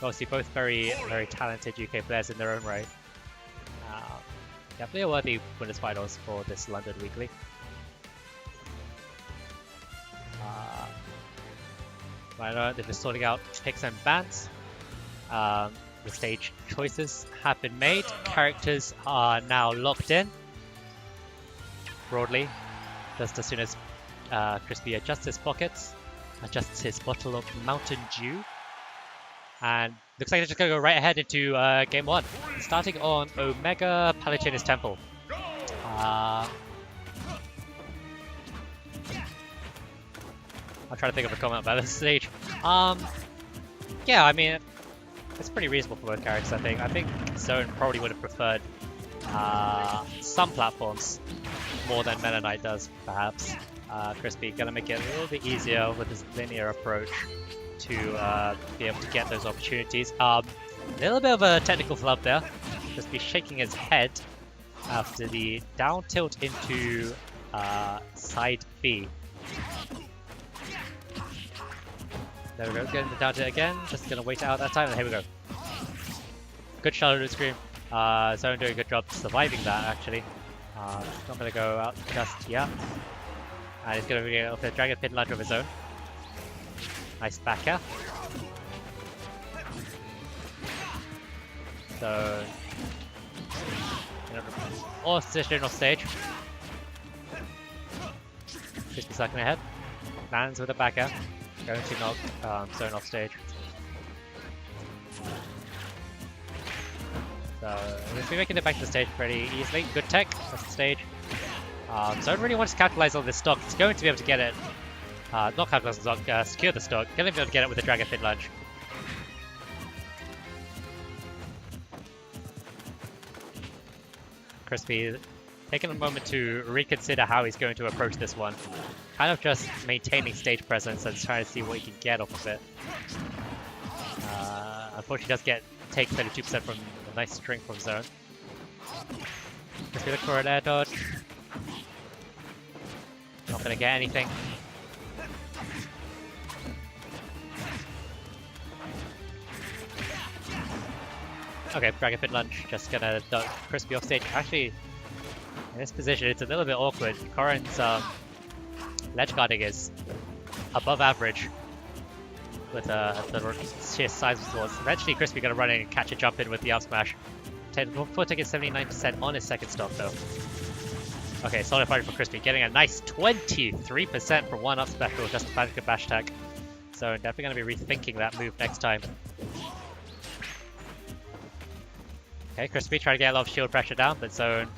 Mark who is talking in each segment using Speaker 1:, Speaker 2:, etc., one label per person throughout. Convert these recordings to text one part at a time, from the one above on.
Speaker 1: Obviously, both very, very talented UK players in their own right. Definitely a worthy winners finals for this London Weekly. Right now, they're just sorting out picks and bans. The stage choices have been made. Characters are now locked in. Broadly, just as soon as Crispy adjusts his pockets, adjusts his bottle of Mountain Dew, and looks like they're just going to go right ahead into game one, starting on Omega Palatinus Temple. I'm trying to think of a comment about this stage. Yeah, I mean, it's pretty reasonable for both characters, I think. I think Zone probably would have preferred some platforms more than Meta Knight does, perhaps. Crispy gonna make it a little bit easier with his linear approach to be able to get those opportunities. A little bit of a technical flub there. Crispy shaking his head after the down tilt into side B. There we go, getting the down tilt again. Just gonna wait it out that time, and here we go. Good Shadow Scream. Zone doing a good job surviving that, actually. Not gonna go out just yet. And he's gonna get off the Dragon Pin Lunge of his own. Nice back air. So, or position off stage. Crispy sucking ahead. Lands with a back air. Going to knock Zone off stage. So, he's been making it back to the stage pretty easily. Good tech, that's the stage. Zone really wants to capitalize on this stock. He's going to be able to get it. Not capitalize on the stock, secure the stock. Going to be able to get it with the Dragon Pin Lunge. Crispy taking a moment to reconsider how he's going to approach this one. Kind of just maintaining stage presence and trying to see what he can get off of it. Unfortunately, does take 32% from a nice string from Zone. Crispy look for an air dodge. Not gonna get anything. Okay, Dragon Pin Lunge, just gonna duck Crispy off stage. Actually, in this position, it's a little bit awkward. Corrin's ledge guarding is above average with the sheer size of swords. Eventually, Crispy gonna run in and catch a jump in with the up smash. Before taking 79% on his second stock, though. Okay, solid fight for Crispy, getting a nice 23% from one up special, just a panic bash attack. So definitely going to be rethinking that move next time. Okay, Crispy trying to get a lot of shield pressure down, but Zone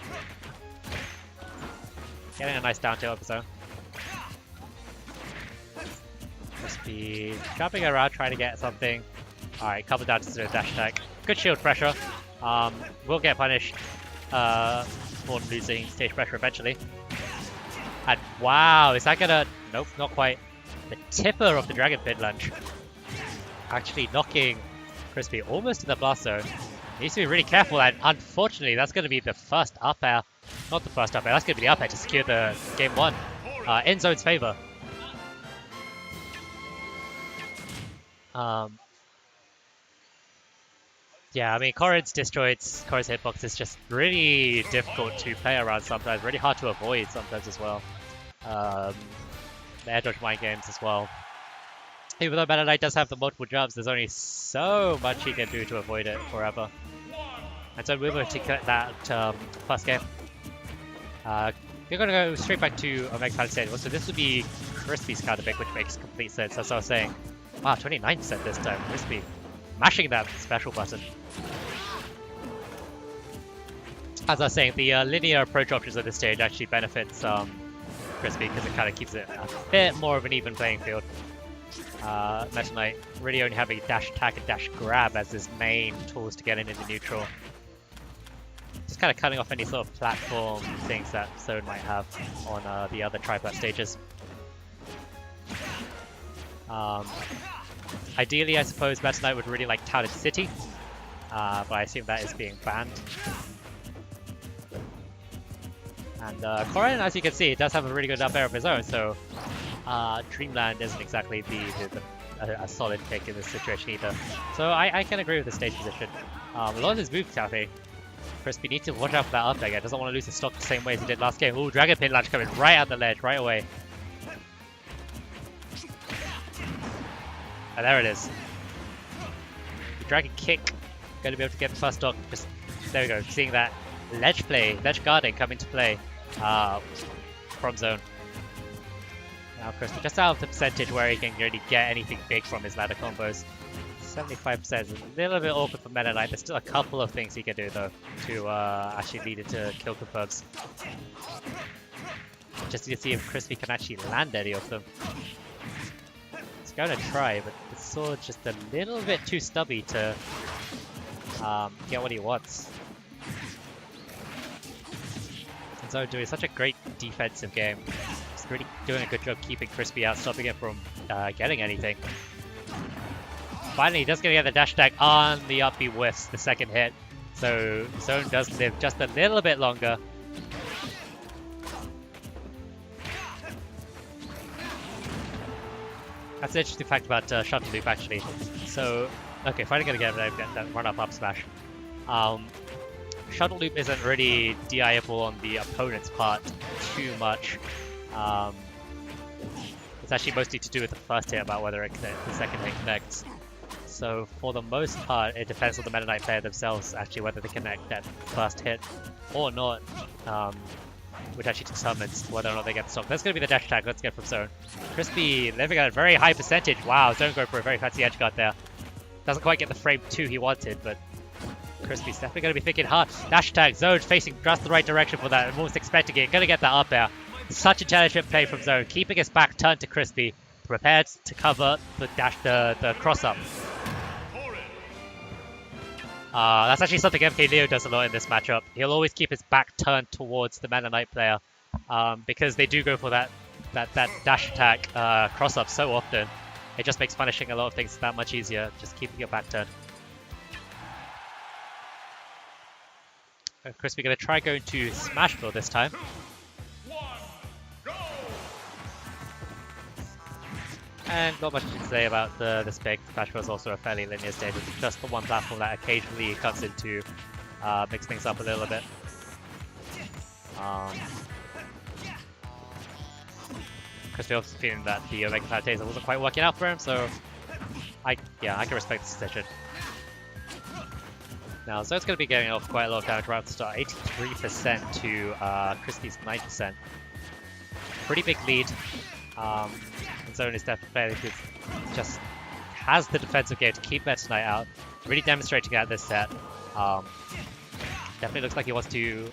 Speaker 1: getting a nice down tilt of his own. Crispy jumping around, trying to get something. Alright, couple down to the dash attack. Good shield pressure. Will get punished for losing stage pressure eventually. And wow, is that gonna... Nope, not quite. The tipper of the Dragon Pin Lunge. Actually knocking Crispy almost to the blast zone. Needs to be really careful, and unfortunately that's going to be the first up air. Not the first up air, that's going to be the up air to secure the game one. In Zone's favor. Yeah, I mean, Corrin's destroyed. Corrin's hitbox is just really difficult to play around sometimes, really hard to avoid sometimes as well. The air dodge mind games as well. Even though Meta Knight does have the multiple jumps, there's only so much he can do to avoid it forever. And so we're going to cut that first game. We're going to go straight back to Omega Palisade. So this would be Crispy's counter pick, which makes complete sense. As I was saying, wow, 29% this time. Crispy mashing that special button. As I was saying, the linear approach options at this stage actually benefits Crispy because it kind of keeps it a bit more of an even playing field. Meta Knight really only having dash attack and dash grab as his main tools to get into neutral. Just kind of cutting off any sort of platform things that Zone might have on the other triplat stages. Ideally, I suppose Meta Knight would really like Touted City, but I assume that is being banned. And Corrin, as you can see, does have a really good up air of his own, so Dreamland isn't exactly the a solid pick in this situation either. So I can agree with the stage position. A lot of his moves, Cafe. Crispy needs to watch out for that up again. Doesn't want to lose the stock the same way as he did last game. Ooh, Dragon Pin Launch coming right at the ledge, right away. And there it is. The Dragon Kick. Going to be able to get the first stock. Just, there we go. Seeing that ledge play, ledge guarding come into play from zone. Now Crispy just out of the percentage where he can really get anything big from his ladder combos. 75% is a little bit awkward for Meta Knight. There's still a couple of things he can do though to actually lead into kill confirms. Just need to see if Crispy can actually land any of them. He's going to try, but the sword's just a little bit too stubby to get what he wants. And so doing such a great defensive game. He's really doing a good job keeping Crispy out, stopping him from getting anything. Finally, he does get the dash attack on the up B whiffs the second hit. So Zone does live just a little bit longer. That's an interesting fact about Shuttle Loop actually. So, okay, finally gonna get that run up smash. Shuttle Loop isn't really DI-able on the opponent's part too much. It's actually mostly to do with the first hit about whether the second hit connects. So for the most part, it depends on the Meta Knight player themselves, actually, whether they connect that first hit or not, which actually determines whether or not they get the stock. That's going to be the dash attack. Let's get from Zone. Crispy living at a very high percentage. Wow, Zone going for a very fancy edge guard there. Doesn't quite get the frame 2 he wanted, but Crispy's definitely going to be thinking hard. Dash attack, Zone facing just the right direction for that. Almost expecting it. Going to get that up air. Such intelligent play from Zone, keeping his back turned to Crispy, prepared to cover the cross up. That's actually something MK Leo does a lot in this matchup. He'll always keep his back turned towards the Meta Knight player because they do go for that dash attack cross up so often. It just makes punishing a lot of things that much easier, just keeping your back turned. Crispy going to try going to Smash Build this time. And not much to say about this pick. Smash Bros is also a fairly linear stage. It's just the one platform that occasionally comes in to mix things up a little bit. Crispy also feeling that the Omega Cloud Taser wasn't quite working out for him, so I can respect this decision. Now Zone's going to be getting off quite a lot of damage right at the start. 83% to Crispy's 9%. Pretty big lead. Zone is definitely fairly good. Just has the defensive game to keep Meta Knight out. Really demonstrating that this set. Definitely looks like he wants to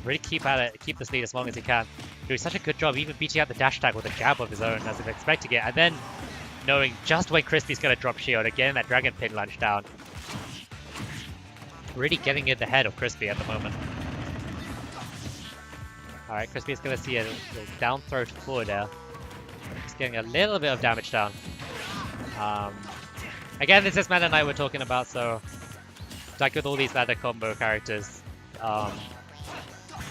Speaker 1: really keep at it, keep this lead as long as he can. Doing such a good job, even beating out the dash attack with a jab of his own as if expecting it, and then knowing just when Crispy's going to drop shield and getting that Dragon Pin lunge down. Really getting in the head of Crispy at the moment. Alright, Crispy is going to see a little down throw forward there. Just getting a little bit of damage down. Again, this is Meta Knight we're talking about, so like with all these ladder combo characters, all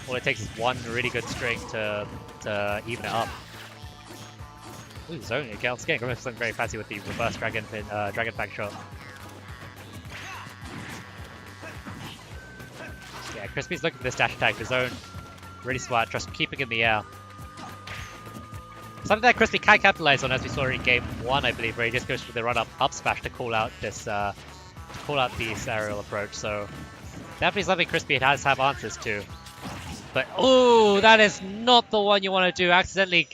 Speaker 1: it takes is one really good string to even it up. Ooh, Zone again, getting something very fancy with the reverse Dragon Fang shot. Yeah, Crispy's looking for this dash attack. The Zone really smart, just keeping in the air. Something that Crispy can capitalize on, as we saw in game 1, I believe, where he just goes for the run-up smash to call out this aerial approach. So definitely something Crispy has have answers to. But oh, that is not the one you want to do. Accidentally,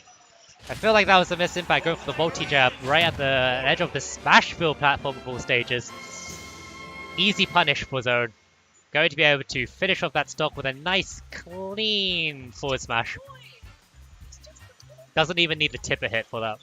Speaker 1: I feel like that was a missed impact, going for the multi-jab right at the edge of the smash build platform of all stages. Easy punish for Zone. Going to be able to finish off that stock with a nice, clean forward smash. Doesn't even need the tipper hit for that.